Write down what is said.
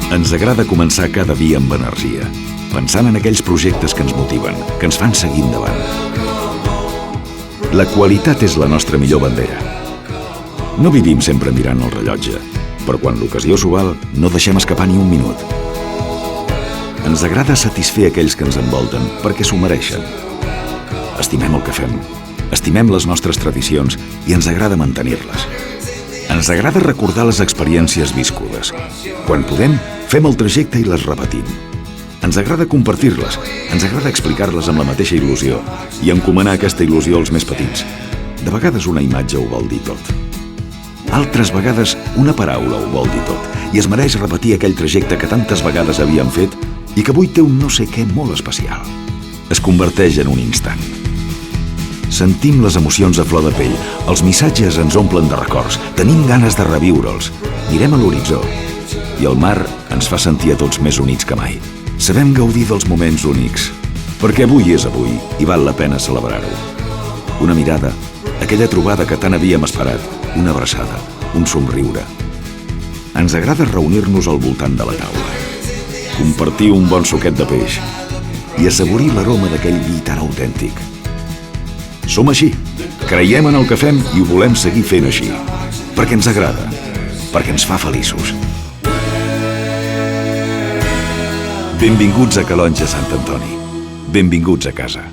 Ens agrada començar cada dia amb energia, pensant en aquells projectes que ens motiven, que ens fan seguir endavant. La qualitat és la nostra millor bandera. No vivim sempre mirant el rellotge, però quan l'ocasió s'ho val, no deixem escapar ni un minut. Ens agrada satisfer aquells que ens envolten, perquè s'ho mereixen. Estimem el que fem, estimem les nostres tradicions i ens agrada mantenir-les. Ens agrada recordar les experiències viscudes. Quan podem, fem el trajecte i les repetim. Ens agrada compartir-les, ens agrada explicar-les amb la mateixa il·lusió i encomanar aquesta il·lusió als més petits. De vegades una imatge ho vol dir tot. Altres vegades una paraula ho vol dir tot i es mereix repetir aquell trajecte que tantes vegades havíem fet i que avui té un no sé què molt especial. Es converteix en un instant. Sentim les emocions a flor de pell, els missatges ens omplen de records, tenim ganes de reviure'ls. Mirem a l'horitzó i el mar ens fa sentir a tots més units que mai. Sabem gaudir dels moments únics, perquè avui és avui i val la pena celebrar-ho. Una mirada, aquella trobada que tant havíem esperat, una abraçada, un somriure. Ens agrada reunir-nos al voltant de la taula, compartir un bon suquet de peix i assaborir l'aroma d'aquell vi tan autèntic. Som així, creiem en el que fem i ho volem seguir fent així, perquè ens agrada, perquè ens fa feliços. Benvinguts a Calonge Sant Antoni. Benvinguts a casa.